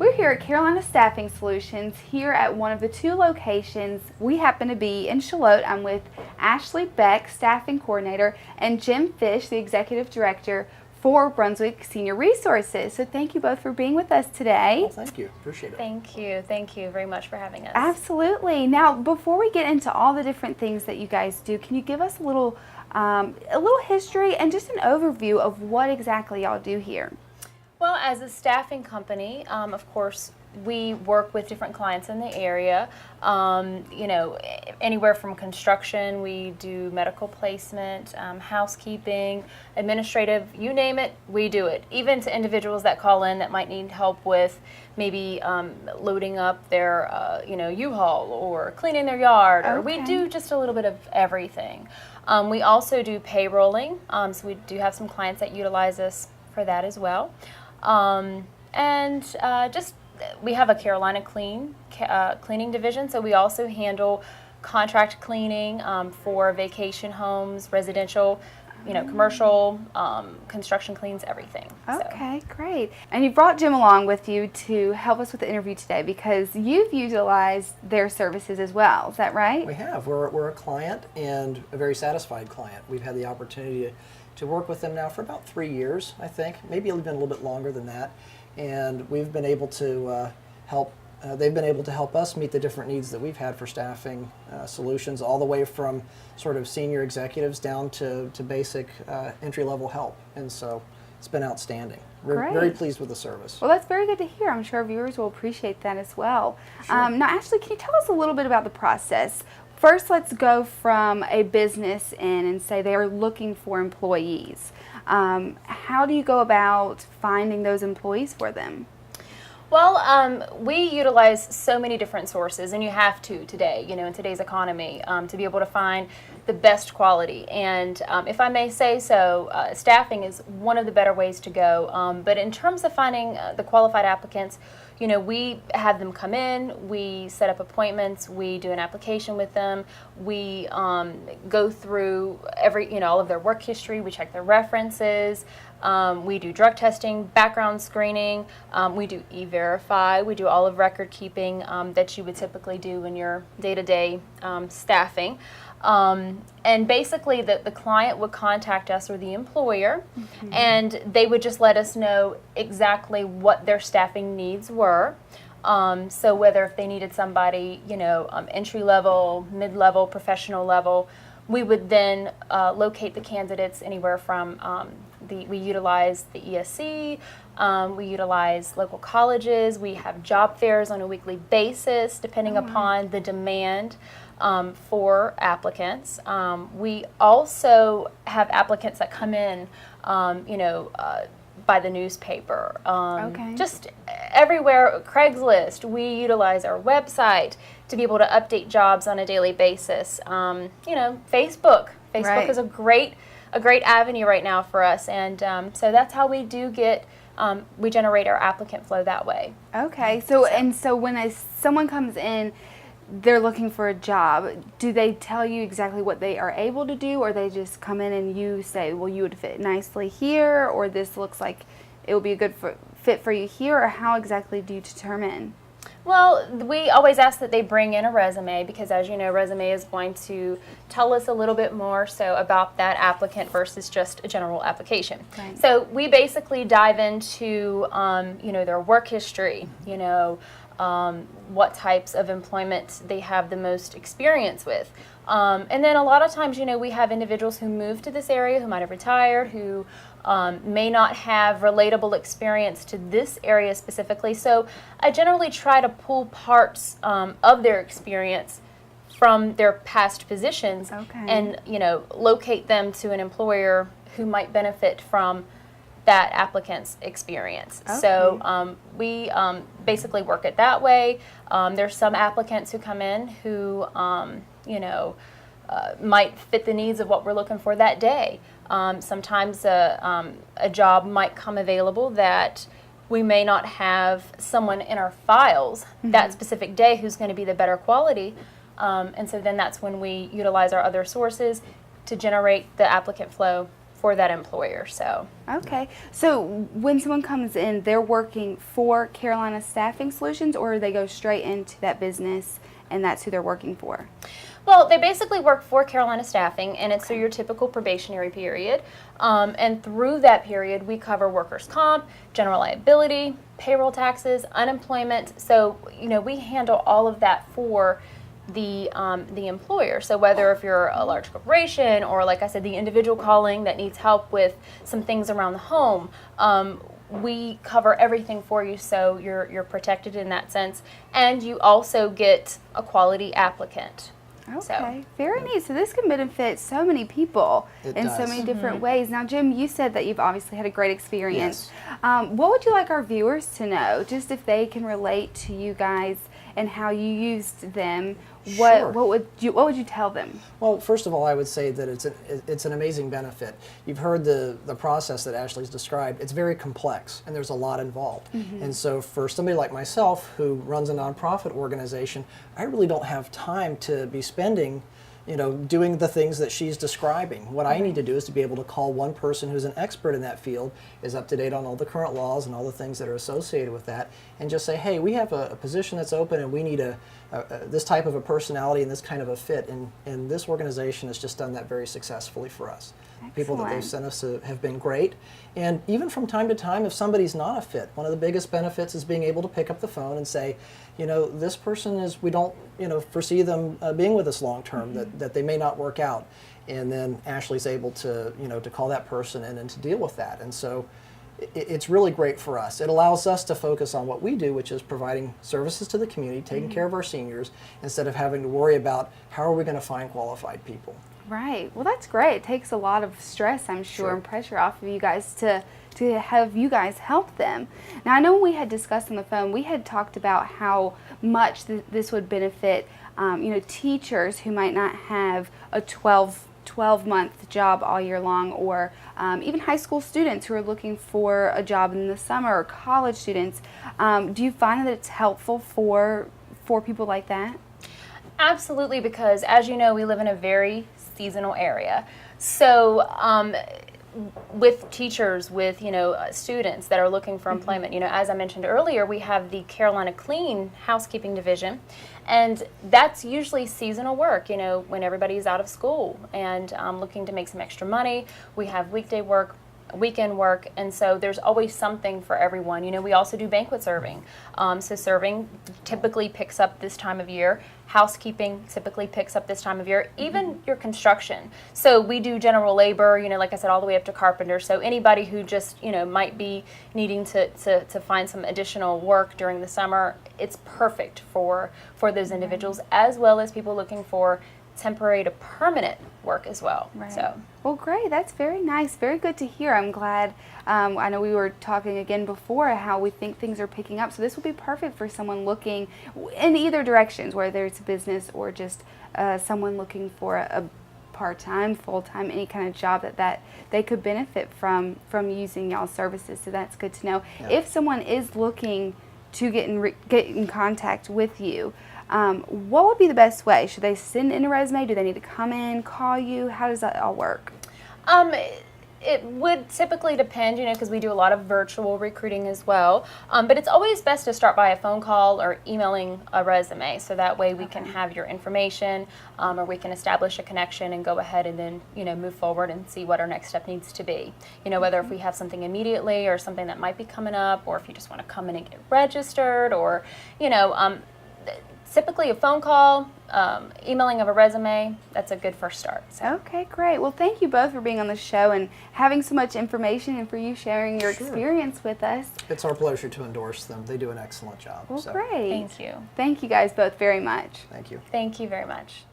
We're here at Carolina Staffing Solutions here at one of the two locations. We happen to be in Charlotte. I'm with Ashley Beck, Staffing Coordinator, and Jim Fish, the Executive Director for Brunswick Senior Resources. So thank you both for being with us today. Well, thank you. Appreciate it. Thank you. Thank you very much for having us. Absolutely. Now, before we get into all the different things that you guys do, can you give us a little history and just an overview of what exactly y'all do here? Well, as a staffing company, of course, we work with different clients in the area. Anywhere from construction, we do medical placement, housekeeping, administrative, you name it, we do it. Even to individuals that call in that might need help with maybe loading up their, U-Haul or cleaning their yard. Or we do just a little bit of everything. We also do payrolling, so we do have some clients that utilize us for that as well. We have a Carolina cleaning division, so we also handle contract cleaning for vacation homes, residential, commercial, construction cleans, everything. Okay, great. And you brought Jim along with you to help us with the interview today because you've utilized their services as well. Is that right? We have. We're a client and a very satisfied client. We've had the opportunity to work with them now for about 3 years, I think, maybe even a little bit longer than that. And we've been able to they've been able to help us meet the different needs that we've had for staffing solutions, all the way from sort of senior executives down to basic entry-level help. And so it's been outstanding. We're very pleased with the service. Well, that's very good to hear. I'm sure viewers will appreciate that as well. Sure. Now, Ashley, can you tell us a little bit about the process? First, let's go from a business in and say they are looking for employees. How do you go about finding those employees for them? Well, we utilize so many different sources, and you have to today, in today's economy, to be able to find the best quality. And if I may say so, staffing is one of the better ways to go. But in terms of finding the qualified applicants, we have them come in, we set up appointments, we do an application with them, we go through all of their work history, we check their references, we do drug testing, background screening, we do e-verify, we do all of record keeping that you would typically do in your day-to-day staffing. And basically the client would contact us or the employer, and they would just let us know exactly what their staffing needs were. So whether if they needed somebody, entry level, mid-level, professional level, we would then locate the candidates anywhere from we utilize the ESC, we utilize local colleges, we have job fairs on a weekly basis depending upon the demand for applicants. We also have applicants that come in, by the newspaper, just everywhere, Craigslist. We utilize our website to be able to update jobs on a daily basis. Facebook is a great avenue right now for us, and so that's how we do get. We generate our applicant flow that way. Okay, so when someone comes in, they're looking for a job, do they tell you exactly what they are able to do, or they just come in and you say, well, you would fit nicely here, or this looks like it would be a good fit for you here, or how exactly do you determine? Well, we always ask that they bring in a resume because, as you know, resume is going to tell us a little bit more so about that applicant versus just a general application. Right. So we basically dive into, their work history, what types of employment they have the most experience with. And then a lot of times, we have individuals who move to this area who might have retired, who may not have relatable experience to this area specifically. So I generally try to pull parts of their experience from their past positions and, locate them to an employer who might benefit from that applicant's experience. Okay. So we basically work it that way. There's some applicants who come in who, might fit the needs of what we're looking for that day. Sometimes a job might come available that we may not have someone in our files that specific day who's going to be the better quality. And so then that's when we utilize our other sources to generate the applicant flow for that employer. So Okay. So when someone comes in, they're working for Carolina Staffing Solutions, or they go straight into that business and that's who they're working for? well, they basically work for Carolina Staffing, and it's through your typical probationary period. And through that period, we cover workers' comp, general liability, payroll taxes, unemployment. So, we handle all of that for the employer. So whether if you're a large corporation or, like I said, the individual calling that needs help with some things around the home, we cover everything for you, so you're protected in that sense, and you also get a quality applicant. Okay, very neat. So this can benefit so many people in so many different ways. Now, Jim, you said that you've obviously had a great experience. Yes. What would you like our viewers to know, just if they can relate to you guys and how you used them? Sure. What would you tell them? Well, first of all, I would say that it's an amazing benefit. You've heard the process that Ashley's described. It's very complex, and there's a lot involved. And so for somebody like myself who runs a nonprofit organization, I really don't have time to be spending doing the things that she's describing. What I need to do is to be able to call one person who's an expert in that field, is up to date on all the current laws and all the things that are associated with that, and just say, hey, we have a position that's open and we need this type of a personality and this kind of a fit, and this organization has just done that very successfully for us. Excellent. People that they've sent us have been great, and even from time to time, if somebody's not a fit, one of the biggest benefits is being able to pick up the phone and say, this person we don't foresee them being with us long term, that they may not work out, and then Ashley's able to to call that person in and to deal with that. And so it's really great for us. It allows us to focus on what we do, which is providing services to the community, taking care of our seniors, instead of having to worry about how are we going to find qualified people. Right. Well, that's great. It takes a lot of stress, I'm sure, and pressure off of you guys to have you guys help them. Now, I know when we had discussed on the phone, we had talked about how much this would benefit, teachers who might not have a 12-month job all year long, or even high school students who are looking for a job in the summer, or college students. Do you find that it's helpful for people like that? Absolutely, because as you know, we live in a very seasonal area. So with teachers, with students that are looking for employment, as I mentioned earlier, we have the Carolina Clean Housekeeping Division, and that's usually seasonal work, when everybody's out of school and looking to make some extra money. We have weekday work, weekend work, and so there's always something for everyone. We also do banquet serving. So serving typically picks up this time of year. Housekeeping typically picks up this time of year, even your construction. So we do general labor, like I said, all the way up to carpenter. So anybody who just, might be needing to find some additional work during the summer, it's perfect for those individuals, as well as people looking for temporary to permanent work as well. Right. So. Well, great. That's very nice. Very good to hear. I'm glad. I know we were talking again before how we think things are picking up. So this would be perfect for someone looking in either directions, whether it's a business or just someone looking for a part-time, full-time, any kind of job that they could benefit from using y'all's services. So that's good to know. Yeah. If someone is looking to get in contact with you, what would be the best way? Should they send in a resume? Do they need to come in, call you? How does that all work? It would typically depend, because we do a lot of virtual recruiting as well. But it's always best to start by a phone call or emailing a resume, so that way we can have your information, or we can establish a connection and go ahead and then, move forward and see what our next step needs to be. Whether if we have something immediately or something that might be coming up, or if you just want to come in and get registered, or, typically a phone call, emailing of a resume, that's a good first start. So. Okay, great. Well, thank you both for being on the show and having so much information, and for you sharing your experience with us. It's our pleasure to endorse them. They do an excellent job. Well, great. Thank you. Thank you guys both very much. Thank you. Thank you very much.